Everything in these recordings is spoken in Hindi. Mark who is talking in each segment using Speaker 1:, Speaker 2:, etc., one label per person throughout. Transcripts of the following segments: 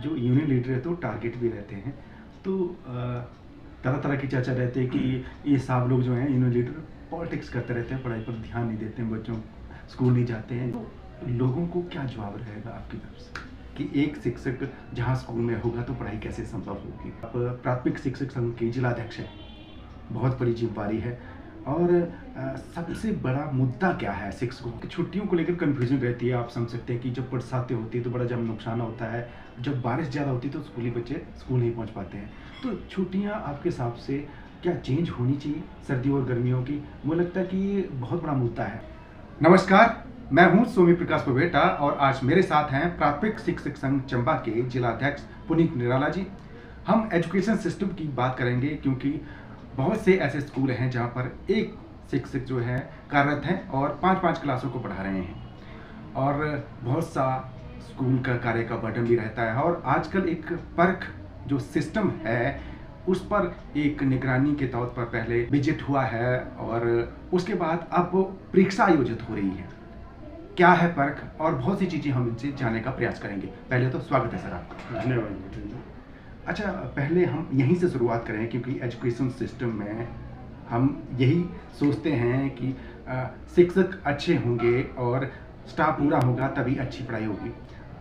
Speaker 1: जो यूनियन लीडर है तो टारगेट भी रहते हैं। तो तरह तरह की चर्चा रहती है कि ये साहब लोग जो हैं यूनियन लीडर पॉलिटिक्स करते रहते हैं, पढ़ाई पर ध्यान नहीं देते हैं, बच्चों स्कूल नहीं जाते हैं। तो लोगों को क्या जवाब रहेगा आपकी तरफ से कि एक शिक्षक जहाँ स्कूल में होगा तो पढ़ाई कैसे संभव होगी? आप प्राथमिक शिक्षक संघ के जिलाध्यक्ष हैं, बहुत बड़ी जिम्मेदारी है। और सबसे बड़ा मुद्दा क्या है शिक्षकों की? छुट्टियों को लेकर कन्फ्यूजन रहती है। आप समझ सकते हैं कि जब बरसातें होती है तो बड़ा जब नुकसान होता है, जब बारिश ज़्यादा होती है तो स्कूली बच्चे स्कूल नहीं पहुंच पाते हैं। तो छुट्टियां आपके हिसाब से क्या चेंज होनी चाहिए सर्दियों और गर्मियों की? मुझे लगता है कि ये बहुत बड़ा मुद्दा है। नमस्कार, मैं हूं सोमी प्रकाश पवेटा और आज मेरे साथ हैं प्राथमिक शिक्षक संघ चंबा के जिलाध्यक्ष पुनीत निराला जी। हम एजुकेशन सिस्टम की बात करेंगे क्योंकि बहुत से ऐसे स्कूल हैं जहां पर एक शिक्षक जो है कार्यरत हैं और 5-5 क्लासों को पढ़ा रहे हैं, और बहुत सा स्कूल का कार्य का बर्डन भी रहता है। और आजकल एक परख जो सिस्टम है उस पर एक निगरानी के तौर पर पहले विजिट हुआ है और उसके बाद अब परीक्षा आयोजित हो रही है। क्या है परख, और बहुत सी चीज़ें हम इनसे जानने का प्रयास करेंगे। पहले तो स्वागत है सर आपका।
Speaker 2: धन्यवाद।
Speaker 1: अच्छा, पहले हम यहीं से शुरुआत करें क्योंकि एजुकेशन सिस्टम में हम यही सोचते हैं कि शिक्षक अच्छे होंगे और स्टाफ पूरा होगा तभी अच्छी पढ़ाई होगी।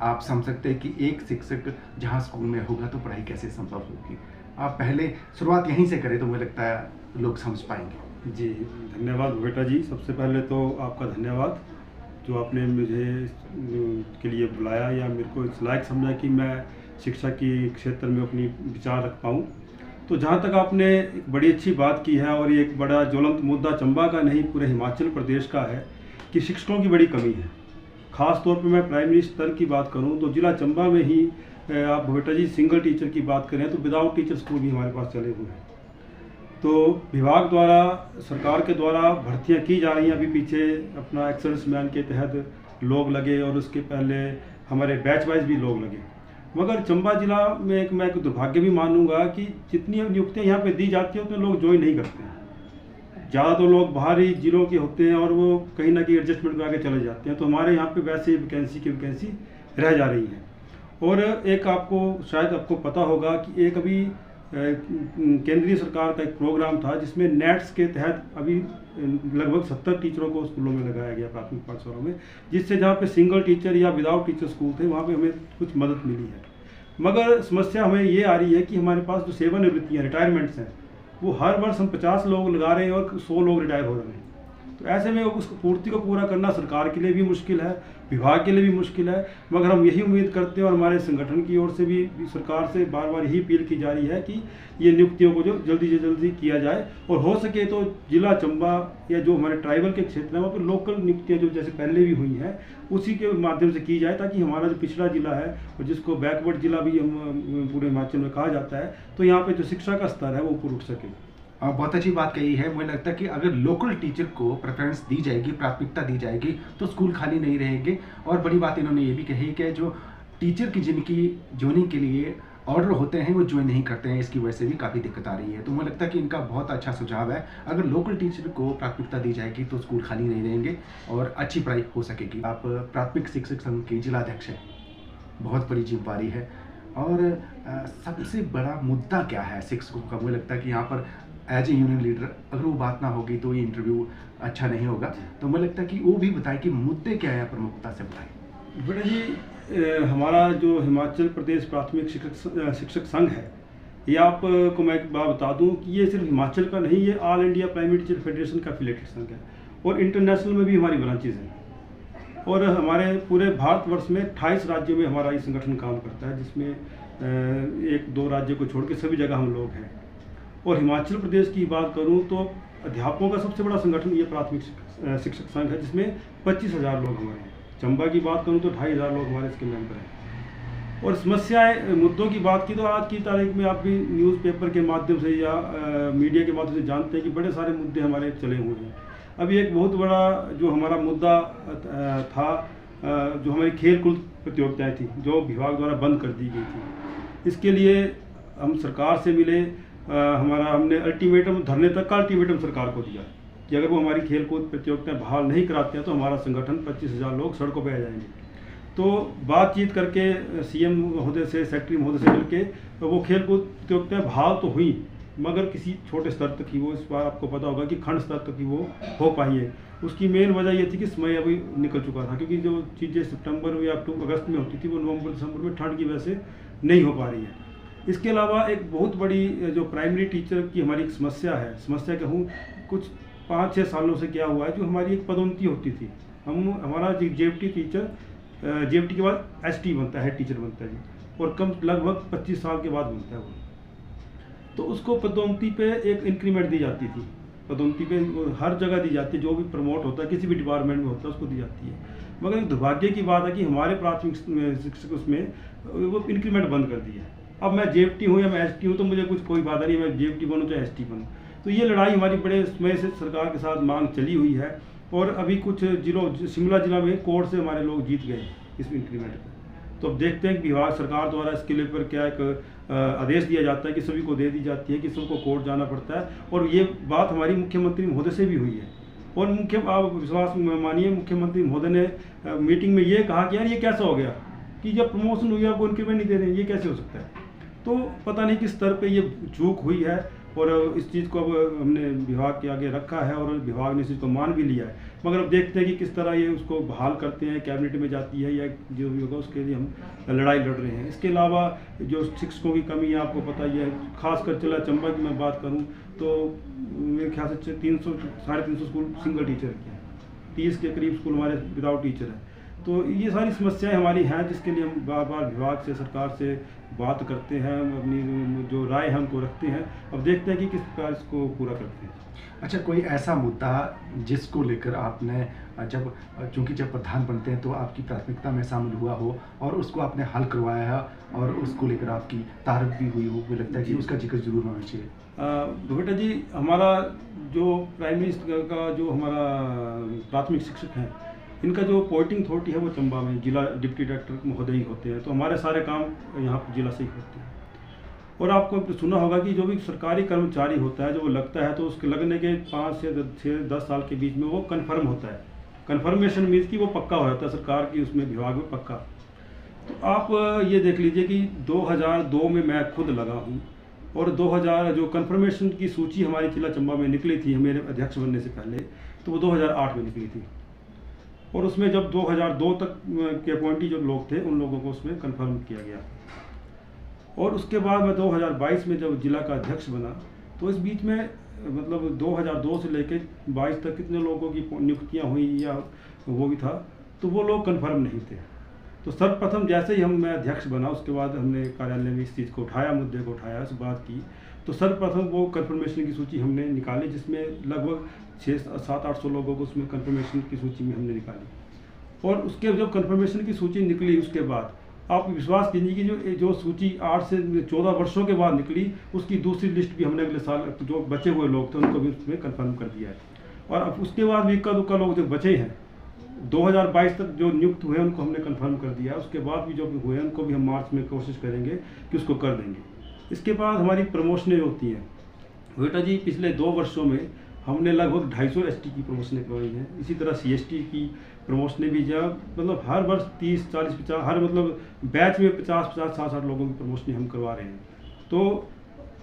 Speaker 1: आप समझ सकते हैं कि एक शिक्षक जहां स्कूल में होगा तो पढ़ाई कैसे संभव होगी। आप पहले शुरुआत यहीं से करें तो मुझे लगता है लोग समझ पाएंगे।
Speaker 2: जी, धन्यवाद बेटा जी। सबसे पहले तो आपका धन्यवाद जो आपने मुझे के लिए बुलाया या मेरे को इस लायक समझा कि मैं शिक्षा की क्षेत्र में अपनी विचार रख पाऊँ। तो जहाँ तक आपने एक बड़ी अच्छी बात की है और ये एक बड़ा ज्वलंत मुद्दा चंबा का नहीं पूरे हिमाचल प्रदेश का है कि शिक्षकों की बड़ी कमी है। ख़ास तौर पे मैं प्राइमरी स्तर की बात करूँ तो जिला चंबा में ही आप बेटा जी सिंगल टीचर की बात करें तो विदाउट टीचर स्कूल भी हमारे पास चले हुए हैं। तो विभाग द्वारा सरकार के द्वारा भर्तियां की जा रही हैं। अभी पीछे अपना एक्सेलेंस मैन के तहत लोग लगे और उसके पहले हमारे बैच वाइज भी लोग लगे। मगर चंबा जिला में मैं एक दुर्भाग्य भी मानूंगा कि जितनी नियुक्तियां यहाँ पे दी जाती हैं उतने लोग ज्वाइन नहीं करते हैं। ज़्यादा तो लोग बाहरी जिलों के होते हैं और वो कहीं ना कहीं एडजस्टमेंट करा के चले जाते हैं। तो हमारे यहाँ पे वैसे वैकेंसी की वैकेंसी रह जा रही है। और एक आपको शायद आपको पता होगा कि एक अभी केंद्रीय सरकार का एक प्रोग्राम था जिसमें नेट्स के तहत अभी लगभग 70 टीचरों को स्कूलों में लगाया गया, प्राथमिक पाठशालाओं में, जिससे जहाँ पे सिंगल टीचर या विदाउट टीचर स्कूल थे वहाँ पे हमें कुछ मदद मिली है। मगर समस्या हमें ये आ रही है कि हमारे पास जो सेवानिवृत्तियाँ रिटायरमेंट्स हैं वो हर वर्ष हम 50 लोग लगा रहे हैं और 100 लोग रिटायर हो रहे हैं। तो ऐसे में उस पूर्ति को पूरा करना सरकार के लिए भी मुश्किल है, विभाग के लिए भी मुश्किल है। मगर हम यही उम्मीद करते हैं और हमारे संगठन की ओर से भी सरकार से बार बार यही अपील की जा रही है कि ये नियुक्तियों को जो जल्दी से जल्दी किया जाए और हो सके तो जिला चंबा या जो हमारे ट्राइबल के क्षेत्र हैं वहाँ पर लोकल नियुक्तियाँ जो जैसे पहले भी हुई हैं उसी के माध्यम से की जाए, ताकि हमारा जो पिछड़ा जिला है और जिसको बैकवर्ड जिला भी हम पूरे हिमाचल में कहा जाता है, तो यहाँ पर जो शिक्षा का स्तर है वो ऊपर उठ सके।
Speaker 1: बहुत अच्छी बात कही है। मुझे लगता है कि अगर लोकल टीचर को प्रेफरेंस दी जाएगी, प्राथमिकता दी जाएगी तो स्कूल खाली नहीं रहेंगे। और बड़ी बात इन्होंने ये भी कही कि जो टीचर की जिनकी ज्वाइनिंग के लिए ऑर्डर होते हैं वो ज्वाइन नहीं करते हैं, इसकी वजह से भी काफ़ी दिक्कत आ रही है। तो मुझे लगता है कि इनका बहुत अच्छा सुझाव है, अगर लोकल टीचर को प्राथमिकता दी जाएगी तो स्कूल खाली नहीं रहेंगे और अच्छी पढ़ाई हो सकेगी। आप प्राथमिक शिक्षक संघ के जिलाध्यक्ष हैं, बहुत बड़ी जिम्मेदारी है। और सबसे बड़ा मुद्दा क्या है शिक्षकों का? मुझे लगता है कि यहाँ पर एज ए यूनियन लीडर अगर वो बात ना होगी तो ये इंटरव्यू अच्छा नहीं होगा। तो मुझे लगता है कि वो भी बताए कि मुद्दे क्या है, प्रमुखता से बताएं।
Speaker 2: बेटा जी, हमारा जो हिमाचल प्रदेश प्राथमिक शिक्षक संघ है, ये आपको मैं एक बात बता दूं कि ये सिर्फ हिमाचल का नहीं, ये all India primary teacher federation का एफिलिएटेड संघ है और इंटरनेशनल में भी हमारी ब्रांचेज हैं। और हमारे पूरे भारतवर्ष में 28 राज्यों में हमारा ये संगठन काम करता है, जिसमें 1-2 राज्यों को छोड़ के सभी जगह हम लोग हैं। और हिमाचल प्रदेश की बात करूं तो अध्यापकों का सबसे बड़ा संगठन ये प्राथमिक शिक्षक संघ है, जिसमें 25,000 लोग हमारे हैं। चंबा की बात करूं तो 2,500 लोग हमारे इसके मेंबर हैं। और समस्याएं मुद्दों की बात की तो आज की तारीख में आप भी न्यूज़पेपर के माध्यम से या मीडिया के माध्यम से जानते हैं कि बड़े सारे मुद्दे हमारे चले हुए हैं। अभी एक बहुत बड़ा जो हमारा मुद्दा था, जो हमारी खेल कूद प्रतियोगिताएँ थी जो विभाग द्वारा बंद कर दी गई थी, इसके लिए हम सरकार से मिले। हमने अल्टीमेटम धरने तक का अल्टीमेटम सरकार को दिया कि अगर वो हमारी खेल कूद प्रतियोगिताएँ बहाल नहीं कराते हैं तो हमारा संगठन 25,000 लोग सड़कों पर आ जाएंगे। तो बातचीत करके सीएम महोदय से, सेक्रेटरी महोदय से मिलके वो खेल कूद प्रतियोगिता बहाल तो हुई, मगर किसी छोटे स्तर तक ही वो, इस बार आपको पता होगा कि खंड स्तर तक ही वो हो पाई है। उसकी मेन वजह ये थी कि समय अभी निकल चुका था, क्योंकि जो चीज़ें सितंबर या अगस्त में होती थी वो नवंबर दिसंबर में ठंड की वजह से नहीं हो पा रही है। इसके अलावा एक बहुत बड़ी जो प्राइमरी टीचर की हमारी एक समस्या कहूँ, कुछ 5-6 सालों से क्या हुआ है, जो हमारी एक पदोन्नति होती थी, हमारा जेएफटी टीचर, जेएफटी के बाद एसटी बनता है, टीचर बनता है जी, और कम लगभग 25 साल के बाद बनता है वो। तो उसको पदोन्नति पे एक इंक्रीमेंट दी जाती थी, पदोन्नति पे हर जगह दी जाती है, जो भी प्रमोट होता है किसी भी डिपार्टमेंट में होता है उसको दी जाती है। मगर एक दुर्भाग्य की बात है कि हमारे प्राथमिक शिक्षक उसमें वो इंक्रीमेंट बंद कर दिया है। अब मैं जेएफटी हूँ या मैं एसटी हूँ तो मुझे कुछ कोई बात नहीं, मैं जेएफटी बनूँ चाहे एसटी बनूँ। तो ये लड़ाई हमारी बड़े समय से सरकार के साथ मांग चली हुई है, और अभी कुछ जिलों, शिमला जिला में कोर्ट से हमारे लोग जीत गए इस इंक्रीमेंट पर। तो अब देखते हैं कि विभाग सरकार द्वारा इसके लिए पर क्या एक आदेश दिया जाता है कि सभी को दे दी जाती है कि सबको कोर्ट जाना पड़ता है। और ये बात हमारी मुख्यमंत्री महोदय से भी हुई है, और आप विश्वास मानिए, मुख्यमंत्री महोदय ने मीटिंग में ये कहा कि यार ये कैसा हो गया कि जब प्रमोशन हुई आपको इंक्रीमेंट नहीं दे रहे हैं, ये कैसे हो सकता है। तो पता नहीं किस स्तर पे ये चूक हुई है, और इस चीज़ को अब हमने विभाग के आगे रखा है, और विभाग ने इस चीज़ को मान भी लिया है। मगर अब देखते हैं कि किस तरह ये उसको बहाल करते हैं, कैबिनेट में जाती है या जो भी होगा, उसके लिए हम लड़ाई लड़ रहे हैं। इसके अलावा जो शिक्षकों की कमी है आपको पता ही है, खासकर जिला चंबा की मैं बात करूँ तो मेरे ख्याल से 300-350 स्कूल सिंगल टीचर के हैं, 30 के करीब स्कूल हमारे विदाउट टीचर हैं। तो ये सारी समस्याएं हमारी हैं, जिसके लिए हम बार बार विभाग से, सरकार से बात करते हैं, अपनी जो राय है उनको रखते हैं। अब देखते हैं कि किस प्रकार इसको पूरा करते हैं।
Speaker 1: अच्छा, कोई ऐसा मुद्दा जिसको लेकर आपने चूंकि जब प्रधान बनते हैं तो आपकी प्राथमिकता में शामिल हुआ हो और उसको आपने हल करवाया है, और उसको लेकर आपकी तारीफ भी हुई हो, मुझे लगता है कि उसका जिक्र जरूर होना चाहिए।
Speaker 2: बेटा जी, हमारा जो प्राइमरी का जो हमारा प्राथमिक शिक्षक हैं, इनका जो पोस्टिंग अथॉरिटी है वो चंबा में जिला डिप्टी डायरेक्टर महोदय ही होते हैं। तो हमारे सारे काम यहाँ पर जिला से ही होते हैं। और आपको सुना होगा कि जो भी सरकारी कर्मचारी होता है, जो वो लगता है तो उसके लगने के 5 से 10 साल के बीच में वो कन्फर्म होता है। कन्फर्मेशन मीन्स कि वो पक्का हो जाता है सरकार की उसमें विभाग में पक्का। तो आप ये देख लीजिए कि 2002 में मैं खुद लगा हूँ, और 2000 जो कन्फर्मेशन की सूची हमारी जिला चंबा में निकली थी मेरे अध्यक्ष बनने से पहले, तो वो 2008 में निकली थी। और उसमें जब 2002 तक के अपॉइंटी जो लोग थे उन लोगों को उसमें कन्फर्म किया गया। और उसके बाद मैं 2022 में जब जिला का अध्यक्ष बना, तो इस बीच में मतलब 2002 से लेकर 22 तक कितने लोगों की नियुक्तियां हुई या वो भी था, तो वो लोग कन्फर्म नहीं थे। तो सर्वप्रथम जैसे ही मैं अध्यक्ष बना, उसके बाद हमने कार्यालय में इस चीज़ को उठाया, मुद्दे को उठाया, इस बात की। तो सर्वप्रथम वो कन्फर्मेशन की सूची हमने निकाली, जिसमें लगभग 600-700-800 लोगों को उसमें कन्फर्मेशन की सूची में हमने निकाली। और उसके जब कन्फर्मेशन की सूची निकली, उसके बाद आप विश्वास कीजिए कि जो सूची 8 से 14 वर्षों के बाद निकली, उसकी दूसरी लिस्ट भी हमने अगले साल जो बचे हुए लोग थे उनको भी उसमें कन्फर्म कर दिया है। और अब उसके बाद भी इक्का दुक्का लोग जो बचे हैं 2022 तक जो नियुक्त हुए उनको हमने कन्फर्म कर दिया है। उसके बाद भी जो भी हुए उनको भी हम मार्च में कोशिश करेंगे कि उसको कर देंगे। इसके बाद हमारी प्रमोशनें होती हैं। बेटा जी, पिछले 2 वर्षों में हमने लगभग 250 एसटी की प्रमोशनें करवाई हैं। इसी तरह सीएसटी की प्रमोशनें भी मतलब हर वर्ष 30, 40, 50 हर मतलब बैच में 50, 60 लोगों की प्रमोशनें हम करवा रहे हैं। तो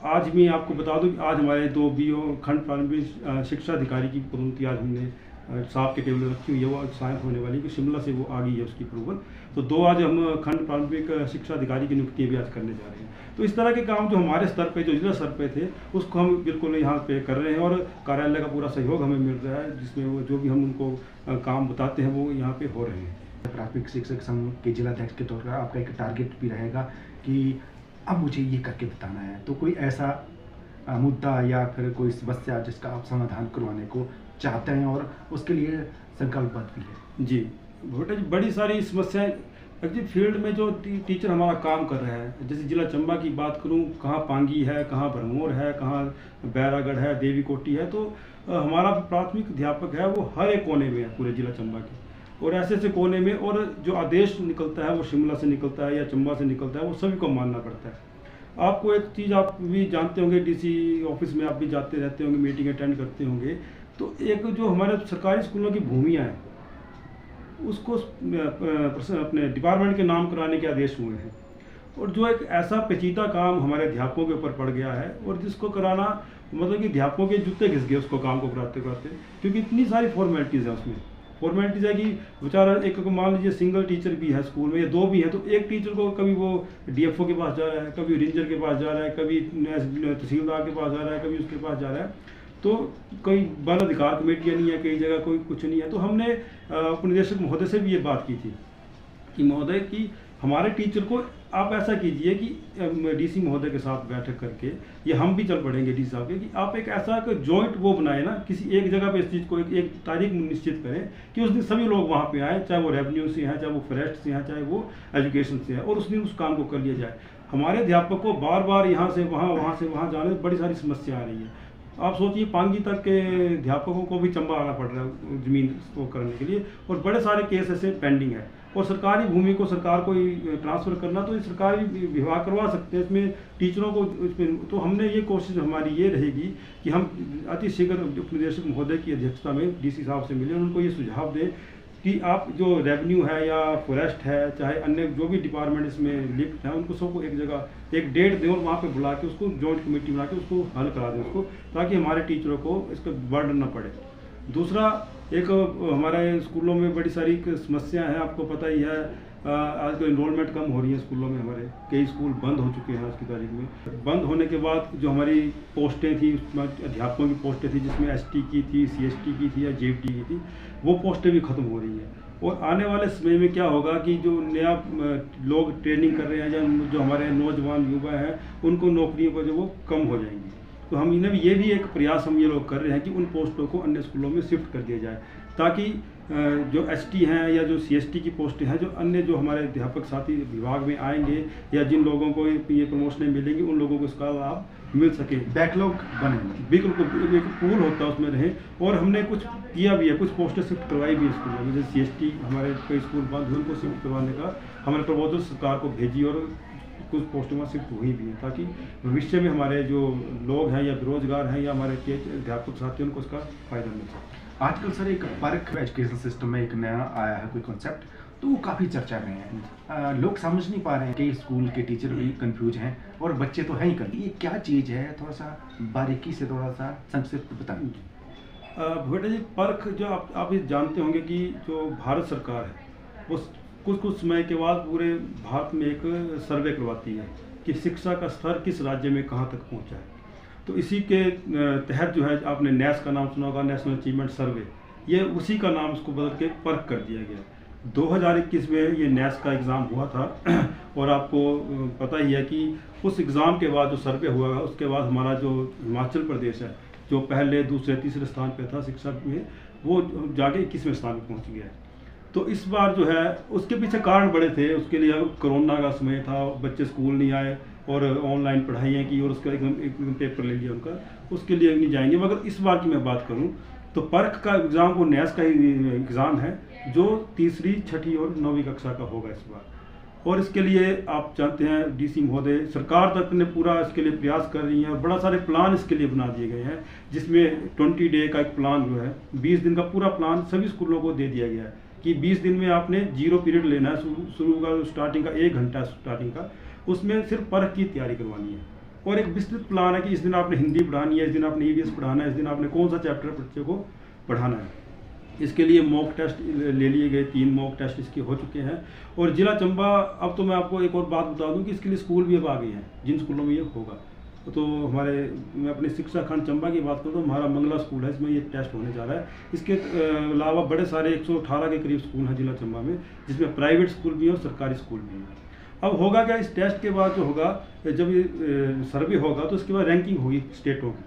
Speaker 2: आज मैं आपको बता दूं कि आज हमारे 2 बीओ खंड प्रारंभिक शिक्षा अधिकारी की पदोन्नति आज हमने साहब के टेबल में रखी हुई है, वो साइन होने वाली, कि शिमला से वो आ गई है उसकी अप्रूवल। तो 2 आज हम खंड प्रारंभिक शिक्षा अधिकारी की नियुक्तियाँ भी आज करने जा रहे हैं। तो इस तरह के काम जो हमारे स्तर पे, जो जिला स्तर पे थे, उसको हम बिल्कुल यहाँ पे कर रहे हैं, और कार्यालय का पूरा सहयोग हमें मिल रहा है, जिसमें वो जो भी हम उनको काम बताते हैं वो यहाँ पे हो रहे हैं।
Speaker 1: प्राथमिक शिक्षक संघ के जिलाध्यक्ष के तौर पर आपका एक टारगेट भी रहेगा कि अब मुझे ये करके बताना है। तो कोई ऐसा मुद्दा या फिर कोई समस्या जिसका आप समाधान करवाने को चाहते हैं और उसके लिए संकल्पबद्ध भी है?
Speaker 2: जी बेटा जी, बड़ी सारी समस्याएं एक्चुअली फील्ड में जो टीचर हमारा काम कर रहा है, जैसे जिला चंबा की बात करूं, कहाँ पांगी है, कहाँ भरमौर है, कहाँ बैरागढ़ है, देवी कोटी है। तो हमारा प्राथमिक अध्यापक है वो हर एक कोने में है पूरे जिला चंबा के, और ऐसे ऐसे कोने में, और जो आदेश निकलता है वो शिमला से निकलता है या चंबा से निकलता है, वो सभी को मानना पड़ता है। आपको एक चीज़ आप भी जानते होंगे, डीसी ऑफिस में आप भी जाते रहते होंगे, मीटिंग अटेंड करते होंगे, तो एक जो हमारे सरकारी स्कूलों की भूमियाँ हैं उसको अपने डिपार्टमेंट के नाम कराने के आदेश हुए हैं। और जो एक ऐसा पेचीदा काम हमारे अध्यापकों के ऊपर पड़ गया है, और जिसको कराना मतलब कि अध्यापकों के जूते घिस गए उसको काम को कराते कराते, क्योंकि इतनी सारी फॉर्मेलिटीज़ है उसमें। फॉर्मेलिटीज़ है कि बेचारा एक मान लीजिए सिंगल टीचर भी है स्कूल में या दो भी है, तो एक टीचर को कभी वो डीएफओ के पास जा रहा है, कभी रेंजर के पास जा रहा है, कभी तहसीलदार के पास जा रहा है, कभी उसके पास जा रहा है। तो कोई बाल अधिकार कमेटियाँ नहीं है, कई जगह कोई कुछ नहीं है। तो हमने उपनिदेशक महोदय से भी ये बात की थी कि महोदय कि हमारे टीचर को आप ऐसा कीजिए कि डीसी महोदय के साथ बैठक करके, ये हम भी चल पड़ेंगे डीसी साहब के, कि आप एक ऐसा जॉइंट वो बनाए ना, किसी एक जगह पे इस चीज़ को एक तारीख निश्चित करें कि उस दिन सभी लोग वहाँ पे आएँ, चाहे वो रेवेन्यू से हैं, चाहे वो फॉरेस्ट से हैं, चाहे वो एजुकेशन से है, और उस दिन उस काम को कर लिया जाए। हमारे अध्यापक को बार बार यहाँ से वहाँ, वहाँ से वहाँ जाने में बड़ी सारी समस्या आ रही है। आप सोचिए पांगी तक के अध्यापकों को भी चंबा आना पड़ रहा है ज़मीन को करने के लिए, और बड़े सारे केस ऐसे पेंडिंग है। और सरकारी भूमि को सरकार को ट्रांसफ़र करना तो ये सरकारी विभाग करवा सकते हैं, इसमें टीचरों को इसमें। तो हमने ये कोशिश हमारी ये रहेगी कि हम अति शीघ्र उपनिदेशक महोदय की अध्यक्षता में डीसी साहब से मिलें, उनको ये सुझाव दें कि आप जो रेवेन्यू है या फॉरेस्ट है, चाहे अन्य जो भी डिपार्टमेंट इसमें लिप्त हैं, उनको सबको एक जगह एक डेट दें और वहाँ पे बुला के उसको जॉइंट कमेटी बना के उसको हल करा दें उसको, ताकि हमारे टीचरों को इसका बर्डन ना पड़े। दूसरा, एक हमारे स्कूलों में बड़ी सारी समस्या है, आपको पता ही है। आजकल इनरोलमेंट कम हो रही है स्कूलों में, हमारे कई स्कूल बंद हो चुके हैं आज की तारीख में। बंद होने के बाद जो हमारी पोस्टें थी, उसमें अध्यापकों की पोस्टें थी, जिसमें एसटी की थी, सीएसटी की थी या जेएफटी की थी, वो पोस्टें भी ख़त्म हो रही हैं। और आने वाले समय में क्या होगा कि जो नया लोग ट्रेनिंग कर रहे हैं या जो हमारे नौजवान युवा हैं, उनको नौकरियों को जो वो कम हो जाएंगी। तो हम इन्हें ये भी एक प्रयास हम ये लोग कर रहे हैं कि उन पोस्टों को अन्य स्कूलों में शिफ्ट कर दिया जाए, ताकि जो एसटी हैं या जो सीएसटी की पोस्टें हैं, जो अन्य जो हमारे अध्यापक साथी विभाग में आएंगे या जिन लोगों को ये प्रमोशनें मिलेंगी, उन लोगों को इसका लाभ मिल सके।
Speaker 1: बैकलॉग बने,
Speaker 2: बिल्कुल एक पूल होता है उसमें रहे। और हमने कुछ किया भी है, कुछ पोस्टें शिफ्ट करवाई भी है स्कूलों में। जैसे सीएसटी हमारे कई स्कूल बंद हुए, उनको शिफ्ट करवाने का हमने प्रपोजल सरकार को भेजी, और कुछ पोस्टें वहाँ शिफ्ट हुई भी हैं, ताकि भविष्य में हमारे जो लोग हैं या बेरोजगार हैं या हमारे अध्यापक साथी, उनको उसका फ़ायदा मिल सके।
Speaker 1: आजकल सर एक परख एजुकेशन सिस्टम में एक नया आया है कोई कॉन्सेप्ट, तो वो काफ़ी चर्चा में है। लोग समझ नहीं पा रहे हैं कि स्कूल के टीचर भी कंफ्यूज हैं और बच्चे तो हैं ही कर। ये क्या चीज़ है, थोड़ा सा बारीकी से थोड़ा सा संक्षिप्त बताएं।
Speaker 2: भगोटा जी, परख जो आप ये जानते होंगे कि जो भारत सरकार है वो कुछ समय के बाद पूरे भारत में एक सर्वे करवाती है कि शिक्षा का स्तर किस राज्य में कहाँ तक पहुँचा है। तो इसी के तहत जो है, आपने नेस का नाम सुना होगा, नेशनल अचीवमेंट सर्वे, ये उसी का नाम उसको बदल के परख कर दिया गया। 2021 में ये नेस का एग्ज़ाम हुआ था और आपको पता ही है कि उस एग्ज़ाम के बाद जो सर्वे हुआ, उसके बाद हमारा जो हिमाचल प्रदेश है, जो पहले दूसरे तीसरे स्थान पे था शिक्षा में, वो जाके 21वें स्थान पर पहुँच गया है। तो इस बार जो है, उसके पीछे कारण बड़े थे। उसके लिए कोरोना का समय था, बच्चे स्कूल नहीं आए और ऑनलाइन पढ़ाइयाँ की, और उसका एकदम पेपर ले लिया उनका, उसके लिए नहीं जाएंगे। मगर इस बार की मैं बात करूं तो परख का एग्ज़ाम वो नेस का ही एग्ज़ाम है, जो तीसरी, छठी और 9वीं कक्षा का होगा इस बार। और इसके लिए आप जानते हैं डीसी महोदय, सरकार तक ने पूरा इसके लिए प्रयास कर रही है, और बड़ा सारे प्लान इसके लिए बना दिए गए हैं, जिसमें 20 डे का एक प्लान जो है, 20 दिन का पूरा प्लान सभी स्कूलों को दे दिया गया है कि 20 दिन में आपने 0 पीरियड लेना है। शुरू का स्टार्टिंग का 1 घंटा स्टार्टिंग का, उसमें सिर्फ परख की तैयारी करवानी है। और एक विस्तृत प्लान है कि इस दिन आपने हिंदी पढ़ानी है, इस दिन आपने ईवीएस पढ़ाना है, इस दिन आपने कौन सा चैप्टर बच्चे को पढ़ाना है। इसके लिए मॉक टेस्ट ले लिए गए, 3 मॉक टेस्ट इसके हो चुके हैं। और जिला चंबा, अब तो मैं आपको एक और बात बता दूं कि इसके लिए स्कूल भी अब आ गए हैं जिन स्कूलों में ये होगा। तो हमारे, मैं अपने शिक्षा खंड चंबा की बात करूँ तो हमारा मंगला स्कूल है, इसमें ये टेस्ट होने जा रहा है। इसके अलावा बड़े सारे 118 के करीब स्कूल हैं जिला चंबा में, जिसमें प्राइवेट स्कूल भी हैं और सरकारी स्कूल भी हैं। अब होगा क्या, इस टेस्ट के बाद जो होगा, जब ये सर्वे होगा तो इसके बाद रैंकिंग होगी स्टेटों की।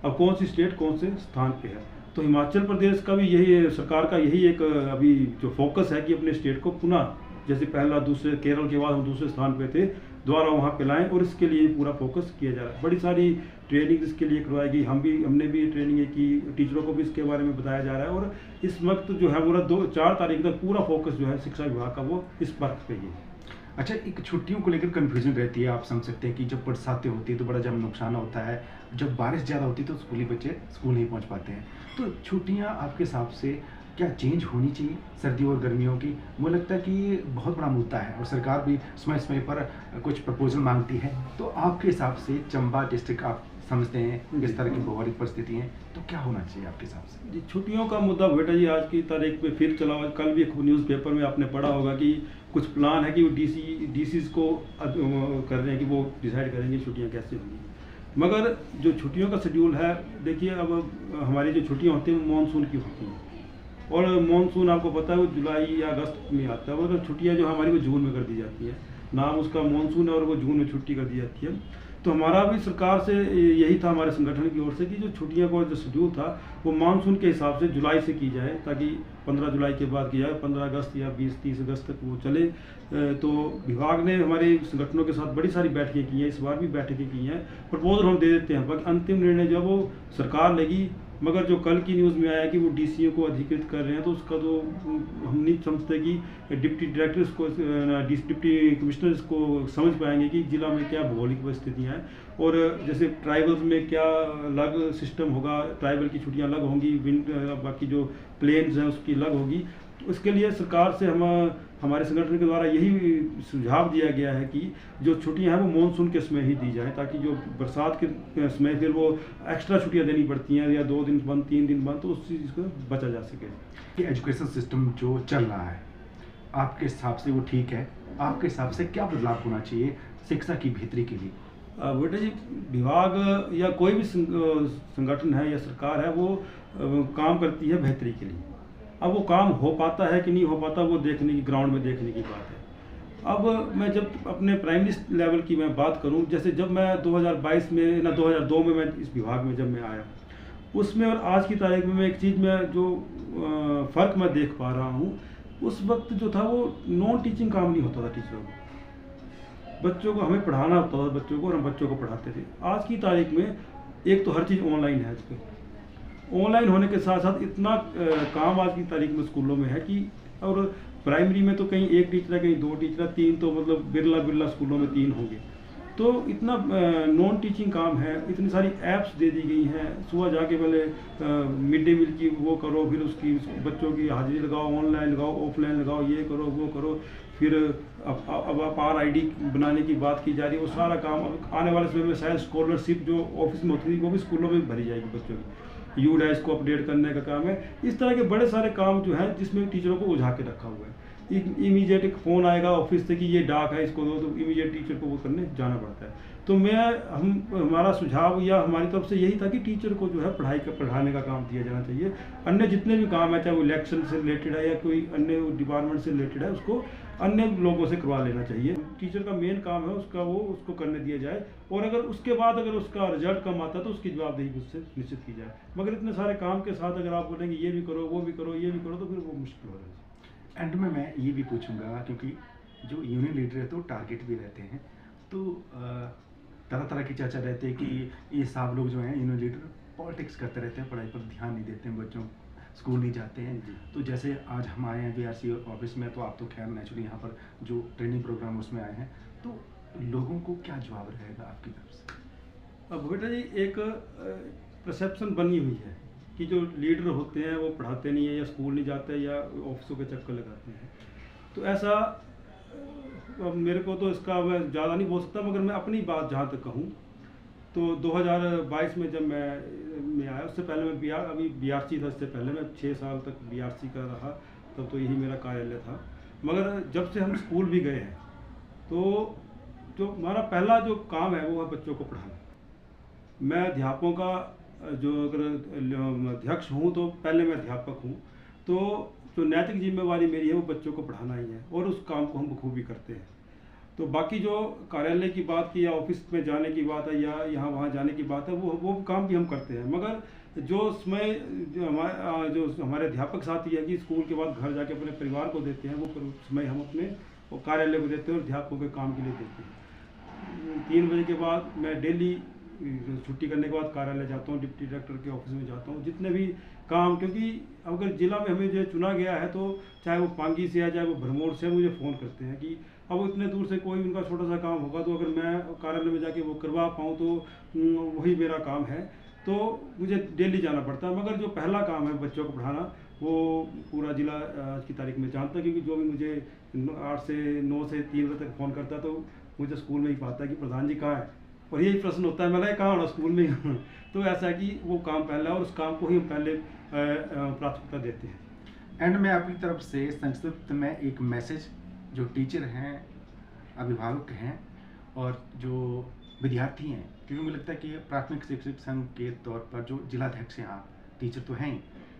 Speaker 2: अब कौन सी स्टेट कौन से स्थान पे है, तो हिमाचल प्रदेश का भी यही, सरकार का यही एक अभी जो फोकस है कि अपने स्टेट को पुनः, जैसे पहला दूसरे केरल के बाद हम दूसरे स्थान पे थे, दोबारा वहाँ पे लाएँ, और इसके लिए पूरा फोकस किया जा रहा है। बड़ी सारी ट्रेनिंग इसके लिए करवाई गई, हमने भी ट्रेनिंग की, टीचरों को भी इसके बारे में बताया जा रहा है। और इस वक्त जो है पूरा 4 तारीख तक पूरा फोकस जो है शिक्षा विभाग का वो इस परख पे ही है।
Speaker 1: अच्छा, एक छुट्टियों को लेकर कन्फ्यूजन रहती है। आप समझ सकते हैं कि जब बरसातें होती है तो बड़ा जब नुकसान होता है, जब बारिश ज़्यादा होती है तो स्कूली बच्चे स्कूल नहीं पहुंच पाते हैं। तो छुट्टियां आपके हिसाब से क्या चेंज होनी चाहिए सर्दियों और गर्मियों की? मुझे लगता है कि ये बहुत बड़ा मुद्दा है और सरकार भी समय-समय पर कुछ प्रपोज़ल माँगती है। तो आपके हिसाब से चंबा डिस्ट्रिक्ट आप समझते हैं
Speaker 2: जी।
Speaker 1: किस तरह की भौगोलिक परिस्थिति है, तो क्या होना चाहिए आपके हिसाब से?
Speaker 2: जी, छुट्टियों का मुद्दा बेटा जी आज की तारीख में फिर चला हुआ है। कल भी एक न्यूज़पेपर में आपने पढ़ा होगा कि कुछ प्लान है कि वो डीसीज़ को कर रहे हैं कि वो डिसाइड करेंगे छुट्टियां कैसे होंगी। मगर जो छुट्टियों का शेड्यूल है, देखिए अब हमारी जो छुट्टियां होती हैं वो मानसून की होती हैं और मानसून आपको पता है वो जुलाई या अगस्त में आता है, मगर छुट्टियां जो हमारी वो जून में कर दी जाती है। नाम उसका मानसून है और वो जून में छुट्टी कर दी जाती है। तो हमारा भी सरकार से यही था, हमारे संगठन की ओर से, कि जो छुट्टियां का जो शेड्यूल था वो मानसून के हिसाब से जुलाई से की जाए, ताकि 15 जुलाई के बाद की जाए, 15 अगस्त या 20-30 अगस्त तक वो चले। तो विभाग ने हमारे संगठनों के साथ बड़ी सारी बैठकें की हैं, इस बार भी बैठकें की हैं। प्रपोजल हम दे देते हैं, बाकी अंतिम निर्णय जो है वो सरकार लेगी। मगर जो कल की न्यूज़ में आया कि वो डीसीओ को अधिकृत कर रहे हैं, तो उसका तो हम नहीं समझते कि डिप्टी डायरेक्टर्स को डिप्टी कमिश्नर्स को समझ पाएंगे कि जिला में क्या भौगोलिक परिस्थितियाँ हैं और जैसे ट्राइबल्स में क्या अलग सिस्टम होगा, ट्राइबल की छुट्टियाँ अलग होंगी, बाकी जो प्लेन्स हैं उसकी अलग होगी। तो इसके लिए सरकार से हमारे संगठन के द्वारा यही सुझाव दिया गया है कि जो छुट्टियां हैं वो मानसून के समय ही दी जाए, ताकि जो बरसात के समय फिर वो एक्स्ट्रा छुट्टियां देनी पड़ती हैं या 2 दिन बंद 3 दिन बंद, तो उस चीज़ को बचा जा सके।
Speaker 1: ये एजुकेशन सिस्टम जो चल रहा है, आपके हिसाब से वो ठीक है? आपके हिसाब से क्या बदलाव होना चाहिए शिक्षा की बेहतरी के लिए?
Speaker 2: बेटा जी, विभाग या कोई भी संगठन है या सरकार है वो काम करती है बेहतरी के लिए। अब वो काम हो पाता है कि नहीं हो पाता, वो देखने की, ग्राउंड में देखने की बात है। अब मैं जब अपने प्राइमरी लेवल की मैं बात करूं, जैसे जब मैं 2022 में ना 2002 में मैं इस विभाग में जब मैं आया, उसमें और आज की तारीख में मैं एक चीज़ में जो फ़र्क मैं देख पा रहा हूं, उस वक्त जो था वो नॉन टीचिंग काम नहीं होता था टीचरों को। बच्चों को हमें पढ़ाना होता था, बच्चों को, और हम बच्चों को पढ़ाते थे। आज की तारीख में एक तो हर चीज़ ऑनलाइन है, आज पे ऑनलाइन होने के साथ साथ इतना काम आज की तारीख में स्कूलों में है कि, और प्राइमरी में तो कहीं 1 टीचर है, कहीं 2 टीचर है, 3 तो मतलब बिरला बिरला स्कूलों में 3 होंगे। तो इतना नॉन टीचिंग काम है, इतनी सारी ऐप्स दे दी गई हैं। सुबह जाके पहले मिड डे मील की वो करो, फिर उसकी बच्चों की हाजिरी लगाओ, ऑनलाइन लगाओ, ऑफलाइन लगाओ, ये करो वो करो। फिर अब आप RID बनाने की बात की जा रही है, वो सारा काम अब आने वाले समय में शायद स्कॉलरशिप जो ऑफिस में होती थी वो भी स्कूलों में भरी जाएगी बच्चों की। यूडाइस को अपडेट करने का काम है। इस तरह के बड़े सारे काम जो हैं जिसमें टीचरों को उलझा के रखा हुआ है। इमीडिएट एक फ़ोन आएगा ऑफिस से कि ये डाक है, इसको दो, तो इमीडिएट टीचर को वो करने जाना पड़ता है। तो हमारा सुझाव या हमारी तरफ से यही था कि टीचर को जो है पढ़ाने का काम दिया जाना चाहिए। अन्य जितने भी काम है, चाहे वो इलेक्शन से रिलेटेड है या कोई अन्य डिपार्टमेंट से रिलेटेड है, उसको अन्य लोगों से करवा लेना चाहिए। टीचर का मेन काम है उसको करने दिया जाए, और अगर उसके बाद अगर उसका रिजल्ट कम आता है तो उसकी जवाबदेही उससे निश्चित की जाए। मगर इतने सारे काम के साथ अगर आप बोलेंगे ये भी करो, वो भी करो, ये भी करो, तो फिर वो मुश्किल हो जाएगा।
Speaker 1: एंड में मैं ये भी पूछूंगा, क्योंकि जो यूनियन लीडर है तो टारगेट भी रहते हैं, तो तरह तरह की चर्चा रहती है कि ये सब लोग जो हैं यूनियन लीडर पॉलिटिक्स करते रहते हैं, पढ़ाई पर ध्यान नहीं देते हैं, बच्चों स्कूल नहीं जाते हैं। तो जैसे आज हम आए हैं BRC ऑफिस में, तो आप तो खैर नेचुरली यहाँ पर जो ट्रेनिंग प्रोग्राम उसमें आए हैं, तो लोगों को क्या जवाब रहेगा आपकी तरफ से?
Speaker 2: अब बेटा जी, एक परसेप्शन बनी हुई है कि जो लीडर होते हैं वो पढ़ाते नहीं है, या स्कूल नहीं जाते, या ऑफिसों के चक्कर लगाते हैं। तो ऐसा अब मेरे को तो इसका मैं ज़्यादा नहीं बोल सकता, मगर मैं अपनी बात जहाँ तक कहूँ तो 2022 में जब मैं आया, उससे पहले मैं अभी BRC था, इससे पहले मैं 6 साल तक BRC का रहा, तब तो यही मेरा कार्यालय था। मगर जब से हम स्कूल भी गए हैं, तो जो हमारा पहला जो काम है वो है बच्चों को पढ़ाना। मैं अध्यापकों का जो अगर अध्यक्ष हूँ तो पहले मैं अध्यापक हूँ, तो जो नैतिक जिम्मेवारी मेरी है वो बच्चों को पढ़ाना ही है, और उस काम को हम बखूबी करते हैं। तो बाकी जो कार्यालय की बात की या ऑफिस में जाने की बात है या यहाँ वहाँ जाने की बात है, वो काम भी हम करते हैं। मगर जो समय जो हमारे अध्यापक साथी है कि स्कूल के बाद घर जाके अपने परिवार को देते हैं, वो समय हम अपने कार्यालय को देते हैं और अध्यापकों के काम के लिए देते हैं। 3 बजे के बाद मैं डेली छुट्टी करने के बाद कार्यालय जाता हूँ, डिप्टी डायरेक्टर के ऑफिस में जाता हूँ। जितने भी काम, क्योंकि अगर जिला में हमें जो चुना गया है, तो चाहे वो पांगी से है, चाहे वो भरमौर से, मुझे फ़ोन करते हैं कि अब वो इतने दूर से कोई उनका छोटा सा काम होगा, तो अगर मैं कार्यालय में जाके वो करवा पाऊँ तो वही मेरा काम है। तो मुझे डेली जाना पड़ता है। मगर जो पहला काम है बच्चों को पढ़ाना, वो पूरा ज़िला आज की तारीख में जानता है, क्योंकि जो भी मुझे 8 से 9 से 3 बजे तक फ़ोन करता है तो मुझे स्कूल में ही पाता है कि प्रधान जी कहाँ है, और यही प्रश्न होता है मैं कहाँ होना, स्कूल में ही हूँ। तो ऐसा है कि वो काम पहला है और उस काम को ही हम पहले प्राथमिकता देते हैं।
Speaker 1: एंड में आपकी तरफ से संक्षिप्त में एक मैसेज जो टीचर हैं, अभिभावक हैं और जो विद्यार्थी हैं, क्योंकि मुझे लगता है कि प्राथमिक शिक्षक संघ के तौर पर जो जिलाध्यक्ष हैं आप, टीचर तो हैं ही,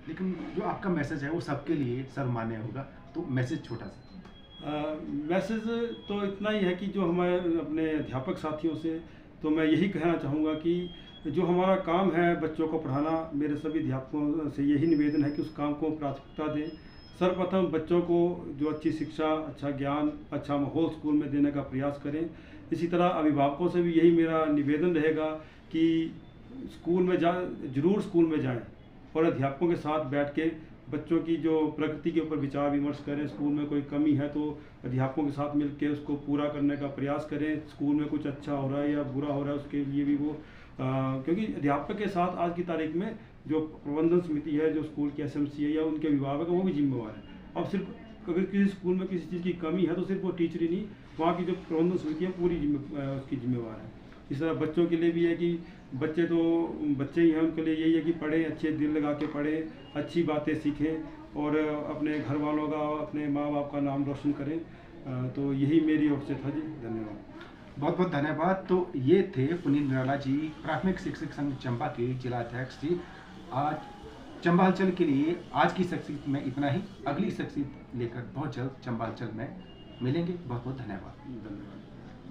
Speaker 1: लेकिन जो आपका मैसेज है वो सबके लिए सर्वमान्य होगा, तो मैसेज छोटा सा।
Speaker 2: मैसेज तो इतना ही है कि जो हमारे अपने अध्यापक साथियों से तो मैं यही कहना चाहूँगा कि जो हमारा काम है बच्चों को पढ़ाना, मेरे सभी अध्यापकों से यही निवेदन है कि उस काम को प्राथमिकता दें। सर्वप्रथम बच्चों को जो अच्छी शिक्षा, अच्छा ज्ञान, अच्छा माहौल स्कूल में देने का प्रयास करें। इसी तरह अभिभावकों से भी यही मेरा निवेदन रहेगा कि स्कूल में जरूर स्कूल में जाएं और अध्यापकों के साथ बैठ के बच्चों की जो प्रगति के ऊपर विचार विमर्श करें। स्कूल में कोई कमी है तो अध्यापकों के साथ मिलकर उसको पूरा करने का प्रयास करें। स्कूल में कुछ अच्छा हो रहा है या बुरा हो रहा है उसके लिए भी वो क्योंकि अध्यापक के साथ आज की तारीख में जो प्रबंधन समिति है, जो स्कूल की एसएमसी है या उनके अभिभावक है, वो भी जिम्मेवार है। अब सिर्फ अगर किसी स्कूल में किसी चीज़ की कमी है तो सिर्फ वो टीचर ही नहीं, वहाँ की जो प्रबंधन समिति है पूरी उसकी जिम्मेवार है। इस तरह बच्चों के लिए भी है कि बच्चे तो बच्चे ही हैं, उनके लिए यही है कि पढ़ें, अच्छे दिल लगा के पढ़ें, अच्छी बातें सीखें और अपने घर वालों का, अपने माँ बाप का नाम रोशन करें। तो यही मेरी ओर से था जी। धन्यवाद।
Speaker 1: बहुत बहुत धन्यवाद। तो ये थे पुनीत निराला जी, प्राथमिक शिक्षक संघ चंबा के जिलाध्यक्ष जी। आज चंबा हलचल के लिए आज की शख्सियत में इतना ही। अगली शख्सियत लेकर बहुत जल्द चंबा हलचल में मिलेंगे। बहुत बहुत धन्यवाद।